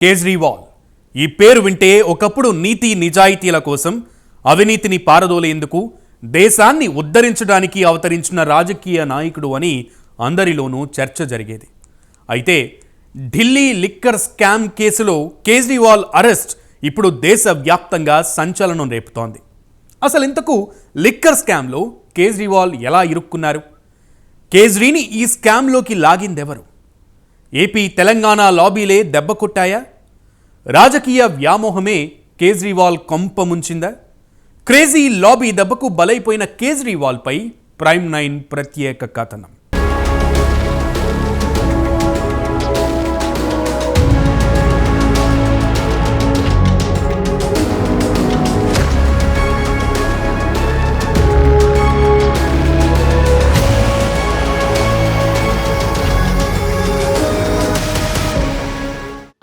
కేజ్రీవాల్ ఈ పేరు వింటే ఒకప్పుడు నీతి నిజాయితీల కోసం అవినీతిని పారదోలేందుకు దేశాన్ని ఉద్ధరించడానికి అవతరించిన రాజకీయ నాయకుడు అని అందరిలోనూ చర్చ జరిగేది. అయితే ఢిల్లీ లిక్కర్ స్కామ్ కేసులో కేజ్రీవాల్ అరెస్ట్ ఇప్పుడు దేశవ్యాప్తంగా సంచలనం రేపుతోంది. అసలు ఇంతకు లిక్కర్ స్కామ్లో కేజ్రీవాల్ ఎలా ఇరుక్కున్నారు? కేజ్రీని ఈ స్కామ్లోకి లాగిందెవరు? ఏపీ తెలంగాణ లాబీలే దెబ్బ కొట్టాయా? రాజకీయ వ్యామోహమే కేజ్రీవాల్ కొంప ముంచిందా? క్రేజీ లాబీ దెబ్బకు బలైపోయిన కేజ్రీవాల్పై ప్రైమ్ 9 ప్రత్యేక కథనం.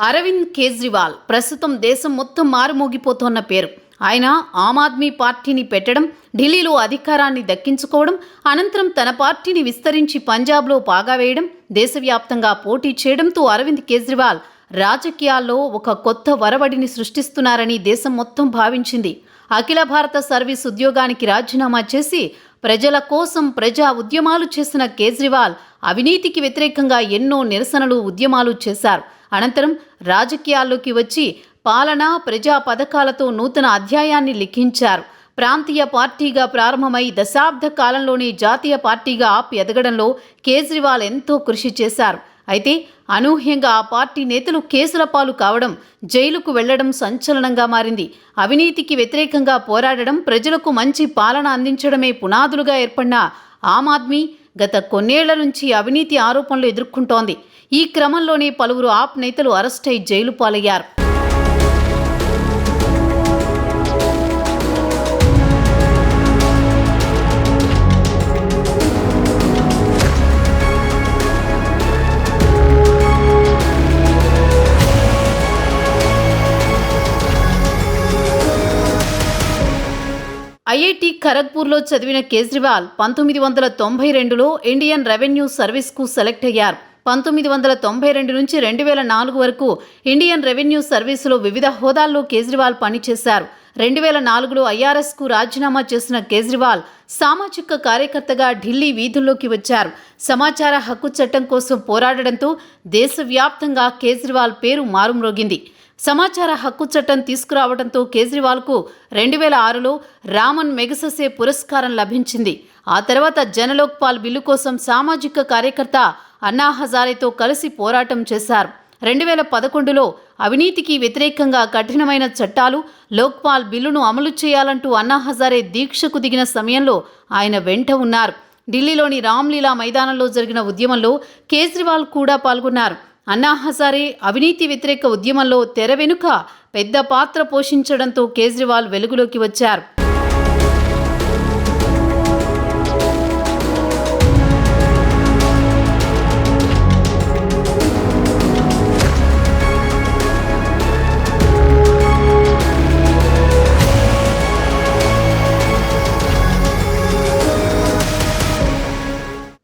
అరవింద్ కేజ్రీవాల్ ప్రస్తుతం దేశం మొత్తం మారుమోగిపోతున్న పేరు. ఆయన ఆమ్ ఆద్మీ పార్టీని పెట్టడం, ఢిల్లీలో అధికారాన్ని దక్కించుకోవడం, అనంతరం తన పార్టీని విస్తరించి పంజాబ్లో పాగా వేయడం, దేశవ్యాప్తంగా పోటీ చేయడంతో అరవింద్ కేజ్రీవాల్ రాజకీయాల్లో ఒక కొత్త వరవడిని సృష్టిస్తున్నారని దేశం మొత్తం భావించింది. అఖిల భారత సర్వీస్ ఉద్యోగానికి రాజీనామా చేసి ప్రజల కోసం ప్రజా ఉద్యమాలు చేసిన కేజ్రీవాల్ అవినీతికి వ్యతిరేకంగా ఎన్నో నిరసనలు, ఉద్యమాలు చేశారు. అనంతరం రాజకీయాల్లోకి వచ్చి పాలన, ప్రజా పథకాలతో నూతన అధ్యాయాన్ని లిఖించారు. ప్రాంతీయ పార్టీగా ప్రారంభమై దశాబ్ద కాలంలోనే జాతీయ పార్టీగా ఎదగడంలో కేజ్రీవాల్ ఎంతో కృషి చేశారు. అయితే అనూహ్యంగా ఆ పార్టీ నేతలు కేసుల పాలు కావడం, జైలుకు వెళ్లడం సంచలనంగా మారింది. అవినీతికి వ్యతిరేకంగా పోరాడడం, ప్రజలకు మంచి పాలన అందించడమే పునాదులుగా ఏర్పడిన ఆమ్ ఆద్మీ గత కొన్నేళ్ల నుంచి అవినీతి ఆరోపణలు ఎదుర్కొంటోంది. ఈ క్రమంలోనే పలువురు ఆప్ నేతలు అరెస్టై జైలు పాలయ్యారు. ఐఐటి ఖరగ్పూర్లో చదివిన కేజ్రీవాల్ 1992లో ఇండియన్ రెవెన్యూ సర్వీస్కు సెలెక్ట్ అయ్యారు. 1992 నుంచి 2004 వరకు ఇండియన్ రెవెన్యూ సర్వీసులో వివిధ హోదాల్లో కేజ్రీవాల్ పనిచేశారు. 2004లో ఐఆర్ఎస్కు రాజీనామా చేసిన కేజ్రీవాల్ సామాజిక కార్యకర్తగా ఢిల్లీ వీధుల్లోకి వచ్చారు. సమాచార హక్కు చట్టం కోసం పోరాడడంతో దేశవ్యాప్తంగా కేజ్రీవాల్ పేరు మారుమ్రోగింది. సమాచార హక్కు చట్టం తీసుకురావడంతో కేజ్రీవాల్కు 2006లో రామన్ మెగసెసే పురస్కారం లభించింది. ఆ తర్వాత జనలోక్పాల్ బిల్లు కోసం సామాజిక కార్యకర్త అన్నా హజారేతో కలిసి పోరాటం చేశారు. 2011లో అవినీతికి వ్యతిరేకంగా కఠినమైన చట్టాలు, లోక్పాల్ బిల్లును అమలు చేయాలంటూ అన్నా హజారే దీక్షకు దిగిన సమయంలో ఆయన వెంట ఉన్నారు. ఢిల్లీలోని రామ్లీలా మైదానంలో జరిగిన ఉద్యమంలో కేజ్రీవాల్ కూడా పాల్గొన్నారు. అన్నా హజారే అవినీతి వ్యతిరేక ఉద్యమంలో తెర వెనుక పెద్ద పాత్ర పోషించడంతో కేజ్రీవాల్ వెలుగులోకి వచ్చారు.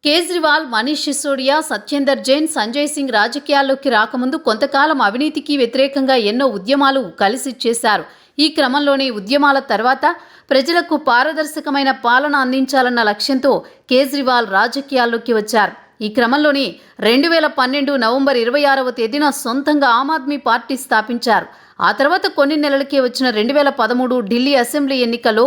కేజ్రీవాల్, మనీష్ సిసోడియా, సత్యేందర్ జైన్, సంజయ్ సింగ్ రాజకీయాల్లోకి రాకముందు కొంతకాలం అవినీతికి వ్యతిరేకంగా ఎన్నో ఉద్యమాలు కలిసి చేశారు. ఈ క్రమంలోనే ఉద్యమాల తర్వాత ప్రజలకు పారదర్శకమైన పాలన అందించాలన్న లక్ష్యంతో కేజ్రీవాల్ రాజకీయాల్లోకి వచ్చారు. ఈ క్రమంలోనే 2012 నవంబర్ 26వ తేదీన సొంతంగా ఆమ్ ఆద్మీ పార్టీ స్థాపించారు. ఆ తర్వాత కొన్ని నెలలకే వచ్చిన 2013 ఢిల్లీ అసెంబ్లీ ఎన్నికల్లో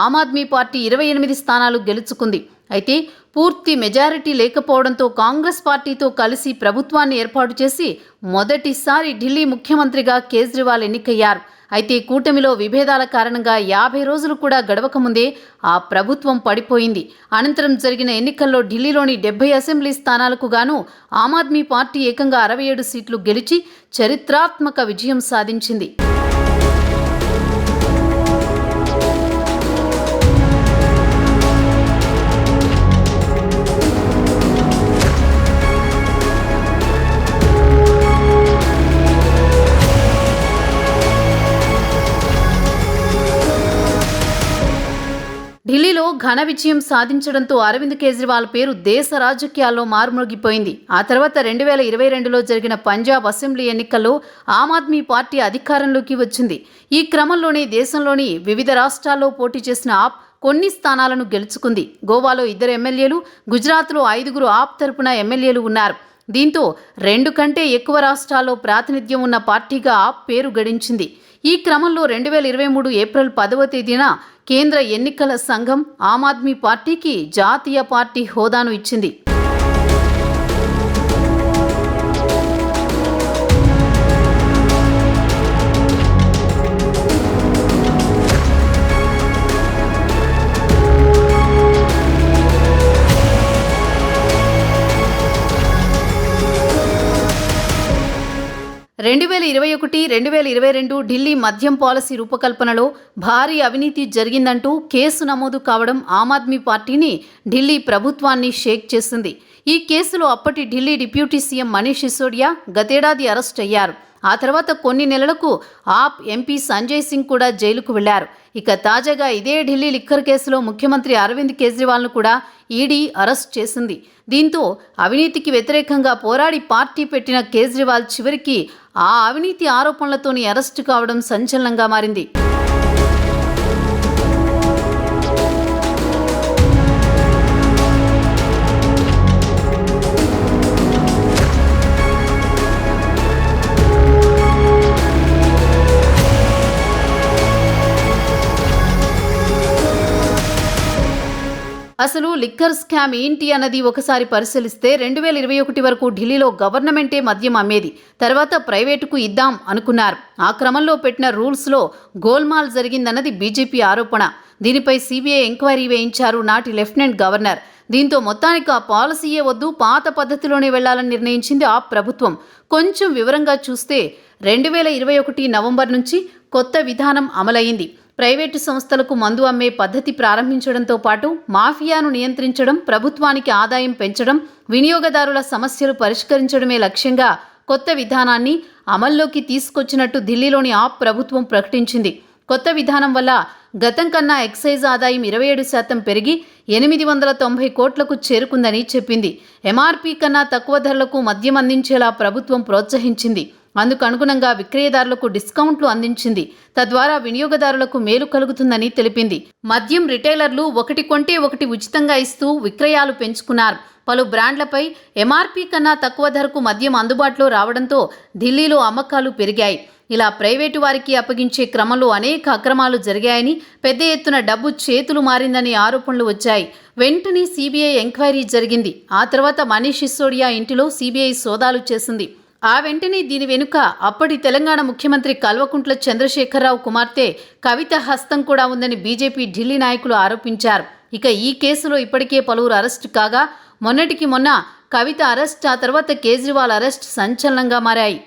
ఆమ్ ఆద్మీ పార్టీ 28 స్థానాలు గెలుచుకుంది. అయితే పూర్తి మెజారిటీ లేకపోవడంతో కాంగ్రెస్ పార్టీతో కలిసి ప్రభుత్వాన్ని ఏర్పాటు చేసి మొదటిసారి ఢిల్లీ ముఖ్యమంత్రిగా కేజ్రీవాల్ ఎన్నికయ్యారు. అయితే కూటమిలో విభేదాల కారణంగా 50 రోజులు కూడా గడవకముందే ఆ ప్రభుత్వం పడిపోయింది. అనంతరం జరిగిన ఎన్నికల్లో ఢిల్లీలోని 70 అసెంబ్లీ స్థానాలకు గాను ఆమ్ ఆద్మీ పార్టీ ఏకంగా 67 సీట్లు గెలిచి చరిత్రాత్మక విజయం సాధించింది. ఢిల్లీలో ఘన విజయం సాధించడంతో అరవింద్ కేజ్రీవాల్ పేరు దేశ రాజకీయాల్లో మారుమోగిపోయింది. ఆ తర్వాత 2022లో జరిగిన పంజాబ్ అసెంబ్లీ ఎన్నికల్లో ఆమ్ ఆద్మీ పార్టీ అధికారంలోకి వచ్చింది. ఈ క్రమంలోనే దేశంలోని వివిధ రాష్ట్రాల్లో పోటీ చేసిన ఆప్ కొన్ని స్థానాలను గెలుచుకుంది. గోవాలో 2 ఎమ్మెల్యేలు, గుజరాత్లో 5 ఆప్ తరపున ఎమ్మెల్యేలు ఉన్నారు. దీంతో 2 కంటే ఎక్కువ రాష్ట్రాల్లో ప్రాతినిధ్యం ఉన్న పార్టీగా ఆప్ పేరు గడించింది. ఈ క్రమంలో 2023 ఏప్రిల్ 10వ తేదీన కేంద్ర ఎన్నికల సంఘం ఆమ్ ఆద్మీ పార్టీకి జాతీయ పార్టీ హోదాను ఇచ్చింది. రెండు 2021-2022 ఢిల్లీ మద్యం పాలసీ రూపకల్పనలో భారీ అవినీతి జరిగిందంటూ కేసు నమోదు కావడం ఆమ్ ఆద్మీ పార్టీని, ఢిల్లీ ప్రభుత్వాన్ని షేక్ చేసింది. ఈ కేసులో అప్పటి ఢిల్లీ డిప్యూటీ సీఎం మనీష్ సిసోడియా గతేడాది అరెస్ట్ అయ్యారు. ఆ తర్వాత కొన్ని నెలలకు ఆప్ ఎంపీ సంజయ్ సింగ్ కూడా జైలుకు వెళ్లారు. ఇక తాజాగా ఇదే ఢిల్లీ లిక్కర్ కేసులో ముఖ్యమంత్రి అరవింద్ కేజ్రీవాల్ను కూడా ఈడీ అరెస్ట్ చేసింది. దీంతో అవినీతికి వ్యతిరేకంగా పోరాడి పార్టీ పెట్టిన కేజ్రీవాల్ చివరికి ఆ అవినీతి ఆరోపణలతోని అరెస్టు కావడం సంచలనంగా మారింది. అసలు లిక్కర్ స్కామ్ ఏంటి అన్నది ఒకసారి పరిశీలిస్తే 2021 వరకు ఢిల్లీలో గవర్నమెంటే మద్యం అమ్మేది. తర్వాత ప్రైవేటుకు ఇద్దాం అనుకున్నారు. ఆ క్రమంలో పెట్టిన రూల్స్లో గోల్మాల్ జరిగిందన్నది బీజేపీ ఆరోపణ. దీనిపై సిబిఐ ఎంక్వైరీ వేయించారు నాటి లెఫ్టినెంట్ గవర్నర్. దీంతో మొత్తానికి ఆ పాలసీయే వద్దు, పాత పద్ధతిలోనే వెళ్లాలని నిర్ణయించింది ఆ ప్రభుత్వం. కొంచెం వివరంగా చూస్తే 2021 నవంబర్ నుంచి కొత్త విధానం అమలైంది. ప్రైవేటు సంస్థలకు మందు అమ్మే పద్ధతి ప్రారంభించడంతో పాటు మాఫియాను నియంత్రించడం, ప్రభుత్వానికి ఆదాయం పెంచడం, వినియోగదారుల సమస్యలు పరిష్కరించడమే లక్ష్యంగా కొత్త విధానాన్ని అమల్లోకి తీసుకొచ్చినట్టు ఢిల్లీలోని ఆప్ ప్రభుత్వం ప్రకటించింది. కొత్త విధానం వల్ల గతం కన్నా ఎక్సైజ్ ఆదాయం 27% పెరిగి 890 కోట్లకు చేరుకుందని చెప్పింది. ఎంఆర్పీ కన్నా తక్కువ ధరలకు మద్యం అందించేలా ప్రభుత్వం ప్రోత్సహించింది. అందుకు అనుగుణంగా విక్రయదారులకు డిస్కౌంట్లు అందించింది. తద్వారా వినియోగదారులకు మేలు కలుగుతుందని తెలిపింది. మద్యం రిటైలర్లు 1 కొంటే 1 ఉచితంగా ఇస్తూ విక్రయాలు పెంచుకున్నారు. పలు బ్రాండ్లపై ఎంఆర్పీ కన్నా తక్కువ ధరకు మద్యం అందుబాటులో రావడంతో ఢిల్లీలో అమ్మకాలు పెరిగాయి. ఇలా ప్రైవేటు వారికి అప్పగించే క్రమంలో అనేక అక్రమాలు జరిగాయని, పెద్ద ఎత్తున డబ్బు చేతులు మారిందని ఆరోపణలు వచ్చాయి. వెంటనే సిబిఐ ఎంక్వైరీ జరిగింది. ఆ తర్వాత మనీష్ సిసోడియా ఇంటిలో సిబిఐ సోదాలు చేసింది. ఆ వెంటనే దీని వెనుక అప్పటి తెలంగాణ ముఖ్యమంత్రి కల్వకుంట్ల చంద్రశేఖరరావు కుమార్తె కవిత హస్తం కూడా ఉందని బీజేపీ ఢిల్లీ నాయకులు ఆరోపించారు. ఇక ఈ కేసులో ఇప్పటికే పలువురు అరెస్టు కాగా, మొన్నటికి మొన్న కవిత అరెస్ట్, ఆ తర్వాత కేజ్రీవాల్ అరెస్ట్ సంచలనంగా మారాయి.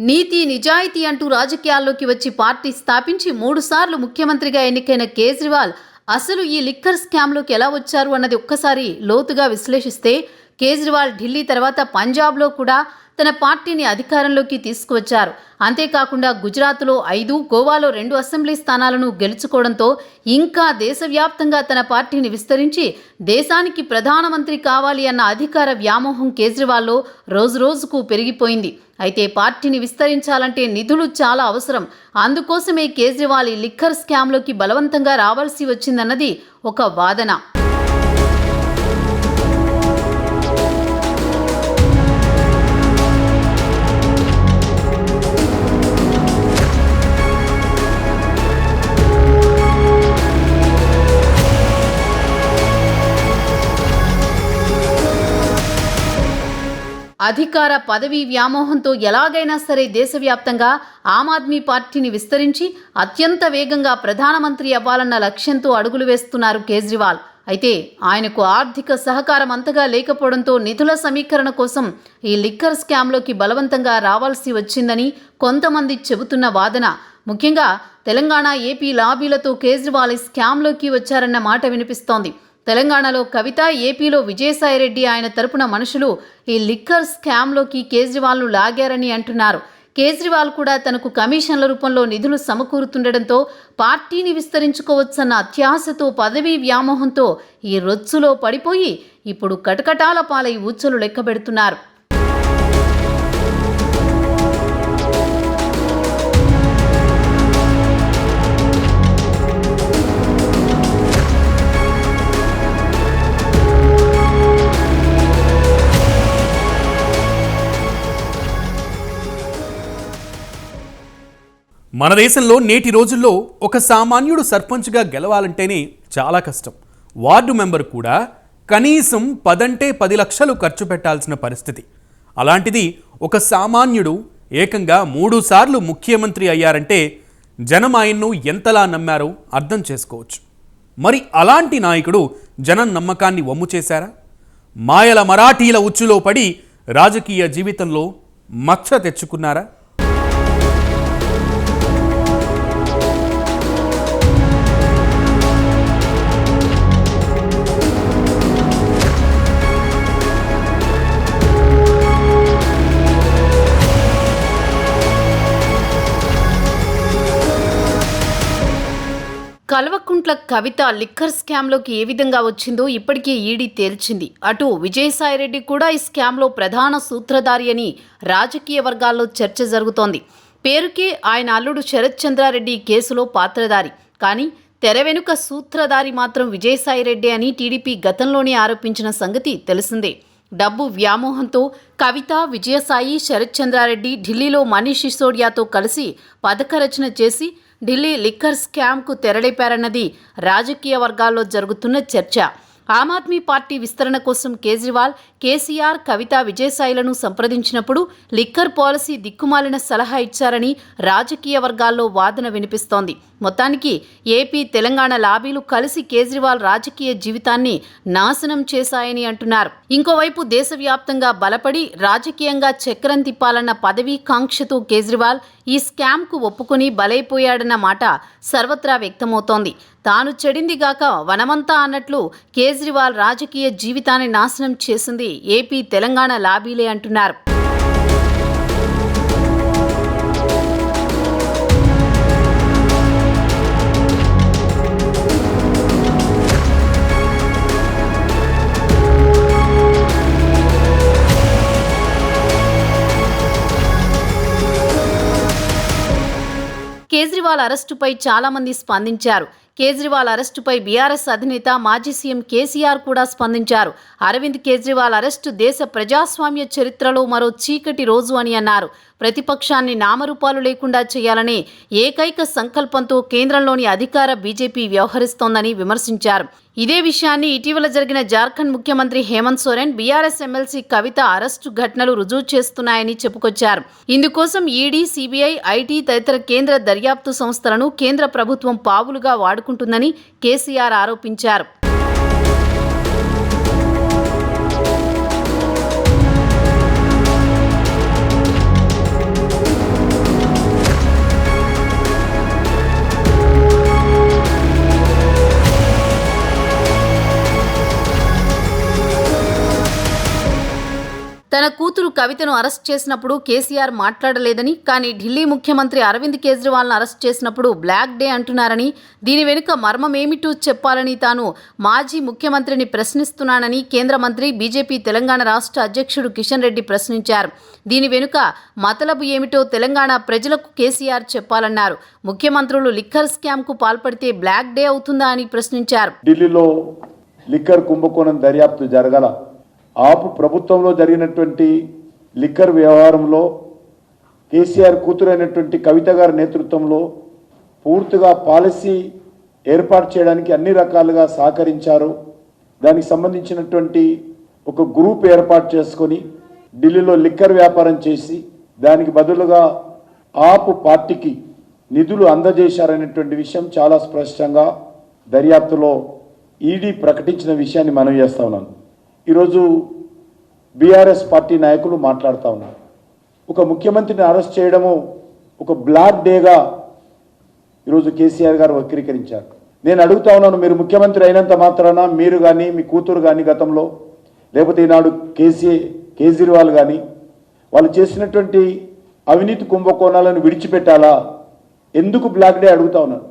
నీతి నిజాయితీ అంటూ రాజకీయాల్లోకి వచ్చి పార్టీ స్థాపించి 3 సార్లు ముఖ్యమంత్రిగా ఎన్నికైన కేజ్రీవాల్ అసలు ఈ లిక్కర్ స్కామ్లోకి ఎలా వచ్చారు అన్నది ఒక్కసారి లోతుగా విశ్లేషిస్తే, కేజ్రీవాల్ ఢిల్లీ తర్వాత పంజాబ్లో కూడా తన పార్టీని అధికారంలోకి తీసుకువచ్చారు. అంతేకాకుండా గుజరాత్లో 5, గోవాలో 2 అసెంబ్లీ స్థానాలను గెలుచుకోవడంతో ఇంకా దేశవ్యాప్తంగా తన పార్టీని విస్తరించి దేశానికి ప్రధానమంత్రి కావాలి అన్న అధికార వ్యామోహం కేజ్రీవాల్లో రోజురోజుకు పెరిగిపోయింది. అయితే పార్టీని విస్తరించాలంటే నిధులు చాలా అవసరం. అందుకోసమే కేజ్రీవాల్ ఈ లిక్కర్ స్కామ్లోకి బలవంతంగా రావాల్సి వచ్చిందన్నది ఒక వాదన. అధికార పదవి వ్యామోహంతో ఎలాగైనా సరే దేశవ్యాప్తంగా ఆమ్ ఆద్మీ పార్టీని విస్తరించి అత్యంత వేగంగా ప్రధానమంత్రి అవ్వాలన్న లక్ష్యంతో అడుగులు వేస్తున్నారు కేజ్రీవాల్. అయితే ఆయనకు ఆర్థిక సహకారం అంతగా లేకపోవడంతో నిధుల సమీకరణ కోసం ఈ లిక్కర్ స్కామ్లోకి బలవంతంగా రావాల్సి వచ్చిందని కొంతమంది చెబుతున్న వాదన. ముఖ్యంగా తెలంగాణ ఏపీ లాబీలతో కేజ్రీవాల్ స్కామ్లోకి వచ్చారన్న మాట వినిపిస్తోంది. తెలంగాణలో కవిత, ఏపీలో విజయసాయిరెడ్డి ఆయన తరపున మనుషులు ఈ లిక్కర్ స్కామ్లోకి కేజ్రీవాల్ను లాగారని అంటున్నారు. కేజ్రీవాల్ కూడా తనకు కమిషన్ల రూపంలో నిధులు సమకూరుతుండటంతో పార్టీని విస్తరించుకోవచ్చన్న అత్యాశతో, పదవీ వ్యామోహంతో ఈ రొచ్చులో పడిపోయి ఇప్పుడు కటకటాల పాలై ఊచలు లెక్కబెడుతున్నారు. మన దేశంలో నేటి రోజుల్లో ఒక సామాన్యుడు సర్పంచ్గా గెలవాలంటేనే చాలా కష్టం. వార్డు మెంబర్ కూడా కనీసం 10 లక్షలు ఖర్చు పెట్టాల్సిన పరిస్థితి. అలాంటిది ఒక సామాన్యుడు ఏకంగా 3 సార్లు ముఖ్యమంత్రి అయ్యారంటే జనం ఆయన్ను ఎంతలా నమ్మారో అర్థం చేసుకోవచ్చు. మరి అలాంటి నాయకుడు జనం నమ్మకాన్ని వమ్ము చేశారా? మాయల మరాఠీల ఉచ్చులో పడి రాజకీయ జీవితంలో మచ్చ తెచ్చుకున్నారా? కల్వకుంట్ల కవిత లిక్కర్ స్కామ్లోకి ఏ విధంగా వచ్చిందో ఇప్పటికే ఈడీ తేల్చింది. అటు విజయసాయిరెడ్డి కూడా ఈ స్కామ్లో ప్రధాన సూత్రధారి అని రాజకీయ వర్గాల్లో చర్చ జరుగుతోంది. పేరుకే ఆయన అల్లుడు శరత్ చంద్రారెడ్డి కేసులో పాత్రధారి, కానీ తెర వెనుక సూత్రధారి మాత్రం విజయసాయిరెడ్డి అని టీడీపీ గతంలోనే ఆరోపించిన సంగతి తెలిసిందే. డబ్బు వ్యామోహంతో కవిత, విజయసాయి, శరత్ చంద్రారెడ్డి ఢిల్లీలో మనీష్ సిసోడియాతో కలిసి పథక రచన చేసి ఢిల్లీ లిక్కర్ స్కామ్కు తెరలేపారన్నది రాజకీయ వర్గాల్లో జరుగుతున్న చర్చ. ఆమ్ ఆద్మీ పార్టీ విస్తరణ కోసం కేజ్రీవాల్, కేసీఆర్, కవిత, విజయసాయిలను సంప్రదించినప్పుడు లిక్కర్ పాలసీ దిక్కుమాలిన సలహా ఇచ్చారని రాజకీయ వర్గాల్లో వాదన వినిపిస్తోంది. మొత్తానికి ఏపీ, తెలంగాణ లాబీలు కలిసి కేజ్రీవాల్ రాజకీయ జీవితాన్ని నాశనం చేశాయని అంటున్నారు. ఇంకోవైపు దేశవ్యాప్తంగా బలపడి రాజకీయంగా చక్రం తిప్పాలన్న పదవీ కాంక్షతో కేజ్రీవాల్ ఈ స్కామ్కు ఒప్పుకొని బలైపోయాడన్న మాట సర్వత్రా వ్యక్తమవుతోంది. తాను చెడిందిగాక వనమంతా అన్నట్లు కేజ్రీవాల్ రాజకీయ జీవితాన్ని నాశనం చేసింది ఏపీ, తెలంగాణ లాబీలే అంటున్నారు. కేజ్రీవాల్ అరెస్టుపై చాలామంది స్పందించారు. కేజ్రీవాల్ అరెస్టుపై బీఆర్ఎస్ అధినేత, మాజీ సీఎం కేసీఆర్ కూడా స్పందించారు. అరవింద్ కేజ్రీవాల్ అరెస్టు దేశ ప్రజాస్వామ్య చరిత్రలో మరో చీకటి రోజు అని అన్నారు. ప్రతిపక్షాన్ని నామరూపాలు లేకుండా చేయాలనే ఏకైక సంకల్పంతో కేంద్రంలోని అధికార బీజేపీ వ్యవహరిస్తోందని విమర్శించారు. ఇదే విషయాన్ని ఇటీవల జరిగిన జార్ఖండ్ ముఖ్యమంత్రి హేమంత్ సోరెన్, బీఆర్ఎస్ ఎమ్మెల్సీ కవిత అరెస్టు ఘటనలు రుజువు చేస్తున్నాయని చెప్పుకొచ్చారు. ఇందుకోసం ఈడీ, సిబిఐ, ఐటీ తదితర కేంద్ర దర్యాప్తు సంస్థలను కేంద్ర ప్రభుత్వం పావులుగా వాడుకుంటుందని కేసీఆర్ ఆరోపించారు. తన కూతురు కవితను అరెస్ట్ చేసినప్పుడు కేసీఆర్ మాట్లాడలేదని, కానీ ఢిల్లీ ముఖ్యమంత్రి అరవింద్ కేజ్రీవాల్ను అరెస్ట్ చేసినప్పుడు బ్లాక్ డే అంటున్నారని, దీని వెనుక మర్మమేమిటో చెప్పాలని తాను మాజీ ముఖ్యమంత్రిని ప్రశ్నిస్తున్నానని కేంద్ర మంత్రి, బీజేపీ తెలంగాణ రాష్ట్ర అధ్యక్షుడు కిషన్ రెడ్డి ప్రశ్నించారు. దీని వెనుక మతలబు ఏమిటో తెలంగాణ ప్రజలకు కేసీఆర్ చెప్పాలన్నారు. ముఖ్యమంత్రులు లిక్కర్ స్కామ్కు పాల్పడితే బ్లాక్ డే అవుతుందా అని ప్రశ్నించారు. ఢిల్లీలో లిక్కర్ కుంభకోణం దర్యాప్తు జరగల, ఆపు ప్రభుత్వంలో జరిగినటువంటి లిక్కర్ వ్యవహారంలో కేసీఆర్ కూతురైనటువంటి కవిత గారి నేతృత్వంలో పూర్తిగా పాలసీ ఏర్పాటు చేయడానికి అన్ని రకాలుగా సహకరించారు. దానికి సంబంధించినటువంటి ఒక గ్రూప్ ఏర్పాటు చేసుకొని ఢిల్లీలో లిక్కర్ వ్యాపారం చేసి దానికి బదులుగా ఆపు పార్టీకి నిధులు అందజేశారనేటువంటి విషయం చాలా స్పష్టంగా దర్యాప్తులో ఈడీ ప్రకటించిన విషయాన్ని మనం చేస్తా ఉన్నాను. ఈరోజు బీఆర్ఎస్ పార్టీ నాయకులు మాట్లాడుతూ ఉన్నారు. ఒక ముఖ్యమంత్రిని అరెస్ట్ చేయడము ఒక బ్లాక్ డేగా ఈరోజు కేసీఆర్ గారు వక్రీకరించారు. నేను అడుగుతా ఉన్నాను, మీరు ముఖ్యమంత్రి అయినంత మాత్రాన మీరు కానీ మీ కూతురు కానీ గతంలో, లేకపోతే ఈనాడు కేజ్రీవాల్ కానీ వాళ్ళు చేసినటువంటి అవినీతి కుంభకోణాలను విడిచిపెట్టాలా? ఎందుకు బ్లాక్ డే అడుగుతా ఉన్నాను.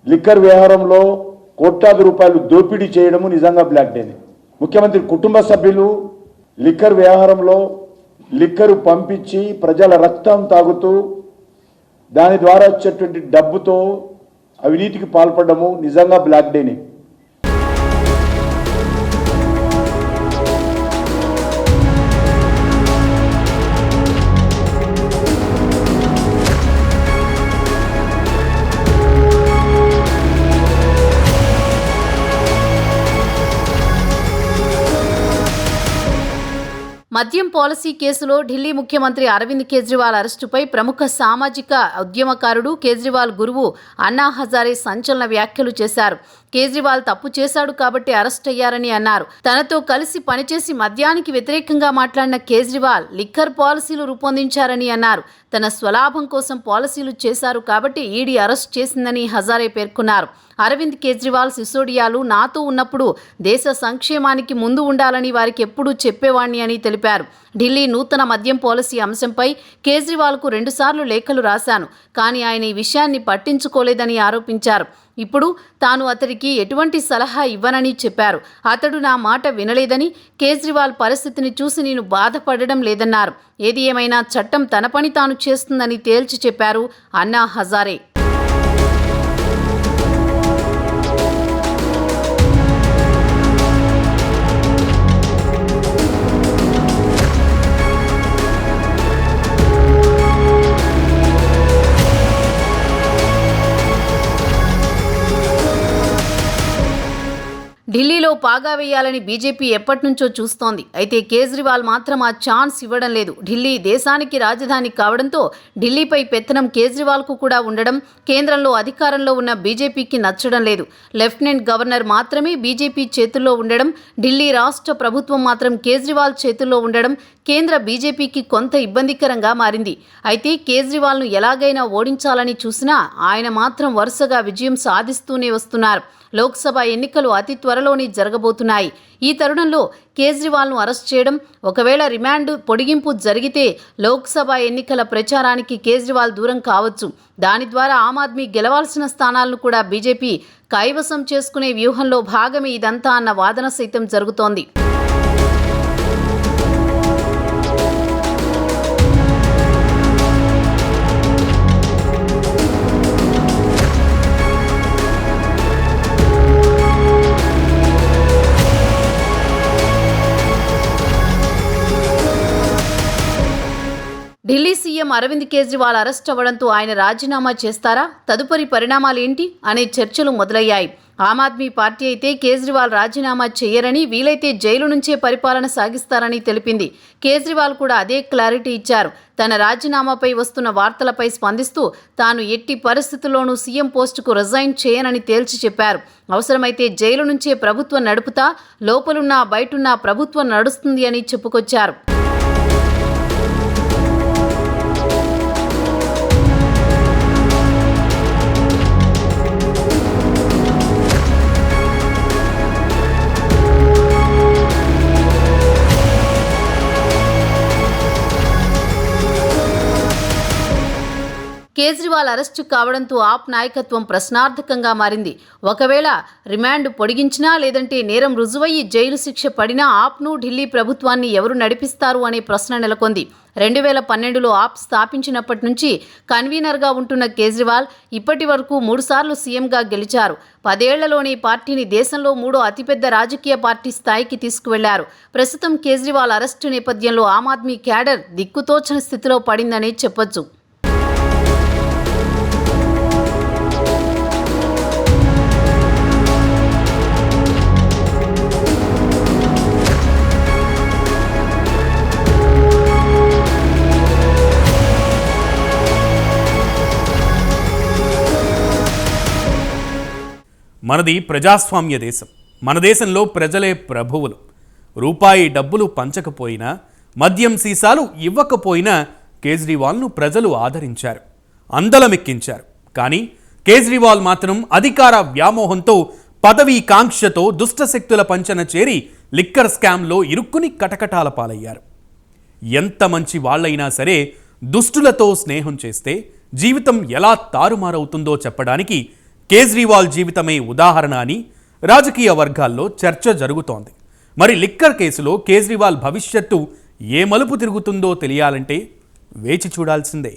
లిక్కర్ వ్యవహారంలో కోట్లాది రూపాయలు దోపిడీ చేయడము నిజంగా బ్లాక్ డేనే. ముఖ్యమంత్రి కుటుంబ సభ్యులు లిక్కర్ వ్యవహారంలో లిక్కరు పంపించి ప్రజల రక్తం తాగుతూ దాని ద్వారా వచ్చేటువంటి డబ్బుతో అవినీతికి పాల్పడము నిజంగా బ్లాక్ డేనే. మద్యం పాలసీ కేసులో ఢిల్లీ ముఖ్యమంత్రి అరవింద్ కేజ్రీవాల్ అరెస్టుపై ప్రముఖ సామాజిక ఉద్యమకారుడు కేజ్రీవాల్ గురువు అన్నా హజారే సంచలన వ్యాఖ్యలు చేశారు. కేజ్రీవాల్ తప్పు చేశాడు కాబట్టి అరెస్ట్ అయ్యారని అన్నారు. తనతో కలిసి పనిచేసి మద్యానికి వ్యతిరేకంగా మాట్లాడిన కేజ్రీవాల్ లిక్కర్ పాలసీలు రూపొందించారని అన్నారు. తన స్వలాభం కోసం పాలసీలు చేశారు కాబట్టి ఈడీ అరెస్ట్ చేసిందని హజారే పేర్కొన్నారు. అరవింద్ కేజ్రీవాల్ సిసోడియాలు నాతో ఉన్నప్పుడు దేశ సంక్షేమానికి ముందు ఉండాలని వారికి ఎప్పుడూ చెప్పేవాణ్ణి అని తెలిపారు. ఢిల్లీ నూతన మద్యం పాలసీ అంశంపై కేజ్రీవాల్కు 2 సార్లు లేఖలు రాశాను, కానీ ఆయన ఈ విషయాన్ని పట్టించుకోలేదని ఆరోపించారు. ఇప్పుడు తాను అతడికి ఎటువంటి సలహా ఇవ్వనని చెప్పారు. అతడు నా మాట వినలేదని, కేజ్రీవాల్ పరిస్థితిని చూసి నేను బాధపడడం లేదన్నారు. ఏది ఏమైనా చట్టం తన పని తాను చేస్తుందని తేల్చి చెప్పారు అన్నా హజారే. ఢిల్లీలో పాగా వేయాలని బీజేపీ ఎప్పటినుంచో చూస్తోంది. అయితే కేజ్రీవాల్ మాత్రం ఆ ఛాన్స్ ఇవ్వడం లేదు. ఢిల్లీ దేశానికి రాజధాని కావడంతో ఢిల్లీపై పెత్తనం కేజ్రీవాల్కు కూడా ఉండడం కేంద్రంలో అధికారంలో ఉన్న బీజేపీకి నచ్చడం లేదు. లెఫ్టినెంట్ గవర్నర్ మాత్రమే బీజేపీ చేతుల్లో ఉండడం, ఢిల్లీ రాష్ట్ర ప్రభుత్వం మాత్రం కేజ్రీవాల్ చేతుల్లో ఉండడం కేంద్ర బీజేపీకి కొంత ఇబ్బందికరంగా మారింది. అయితే కేజ్రీవాల్ను ఎలాగైనా ఓడించాలని చూసినా ఆయన మాత్రం వరుసగా విజయం సాధిస్తూనే వస్తున్నారు. లోక్సభ ఎన్నికలు అతి త్వరలోనే జరగబోతున్నాయి. ఈ తరుణంలో కేజ్రీవాల్ను అరెస్ట్ చేయడం, ఒకవేళ రిమాండ్ పొడిగింపు జరిగితే లోక్సభ ఎన్నికల ప్రచారానికి కేజ్రీవాల్ దూరం కావచ్చు. దాని ద్వారా ఆమ్ ఆద్మీ గెలవాల్సిన స్థానాలను కూడా బీజేపీ కైవసం చేసుకునే వ్యూహంలో భాగమే ఇదంతా అన్న వాదన సైతం జరుగుతోంది. ఢిల్లీ సీఎం అరవింద్ కేజ్రీవాల్ అరెస్ట్ అవ్వడంతో ఆయన రాజీనామా చేస్తారా? తదుపరి పరిణామాలు ఏంటి అనే చర్చలు మొదలయ్యాయి. ఆమ్ ఆద్మీ పార్టీ అయితే కేజ్రీవాల్ రాజీనామా చేయరని, వీలైతే జైలు నుంచే పరిపాలన సాగిస్తారని తెలిపింది. కేజ్రీవాల్ కూడా అదే క్లారిటీ ఇచ్చారు. తన రాజీనామాపై వస్తున్న వార్తలపై స్పందిస్తూ తాను ఎట్టి పరిస్థితుల్లోనూ సీఎం పోస్టుకు రిజైన్ చేయనని తేల్చి చెప్పారు. అవసరమైతే జైలు నుంచే ప్రభుత్వం నడుపుతా, లోపలున్నా బయటున్నా ప్రభుత్వం నడుస్తుంది అని చెప్పుకొచ్చారు. కేజ్రీవాల్ అరెస్టు కావడంతో ఆప్ నాయకత్వం ప్రశ్నార్థకంగా మారింది. ఒకవేళ రిమాండ్ పొడిగించినా, లేదంటే నేరం రుజువయ్యి జైలు శిక్ష పడినా ఆప్ను, ఢిల్లీ ప్రభుత్వాన్ని ఎవరు నడిపిస్తారు అనే ప్రశ్న నెలకొంది. 2012లో ఆప్ స్థాపించినప్పటి నుంచి కన్వీనర్గా ఉంటున్న కేజ్రీవాల్ ఇప్పటి వరకు 3 సార్లు సీఎంగా గెలిచారు. 10 ఏళ్లలోనే పార్టీని దేశంలో 3వ అతిపెద్ద రాజకీయ పార్టీ స్థాయికి తీసుకువెళ్లారు. ప్రస్తుతం కేజ్రీవాల్ అరెస్టు నేపథ్యంలో ఆమ్ ఆద్మీ క్యాడర్ దిక్కుతోచని స్థితిలో పడిందనే చెప్పొచ్చు. మనది ప్రజాస్వామ్య దేశం. మన దేశంలో ప్రజలే ప్రభువులు. రూపాయి డబ్బులు పంచకపోయినా, మద్యం సీసాలు ఇవ్వకపోయినా కేజ్రీవాల్ను ప్రజలు ఆదరించారు, అందలమెక్కించారు. కానీ కేజ్రీవాల్ మాత్రం అధికార వ్యామోహంతో పదవీ కాంక్షతో దుష్టశక్తుల పంచన చేరి లిక్కర్ స్కామ్లో ఇరుక్కుని కటకటాల పాలయ్యారు. ఎంత మంచి వాళ్ళైనా సరే దుష్టులతో స్నేహం చేస్తే జీవితం ఎలా తారుమారవుతుందో చెప్పడానికి కేజ్రీవాల్ జీవితమే ఉదాహరణ అని రాజకీయ వర్గాల్లో చర్చ జరుగుతోంది. మరి లిక్కర్ కేసులో కేజ్రీవాల్ భవిష్యత్తు ఏ మలుపు తిరుగుతుందో తెలియాలంటే వేచి చూడాల్సిందే.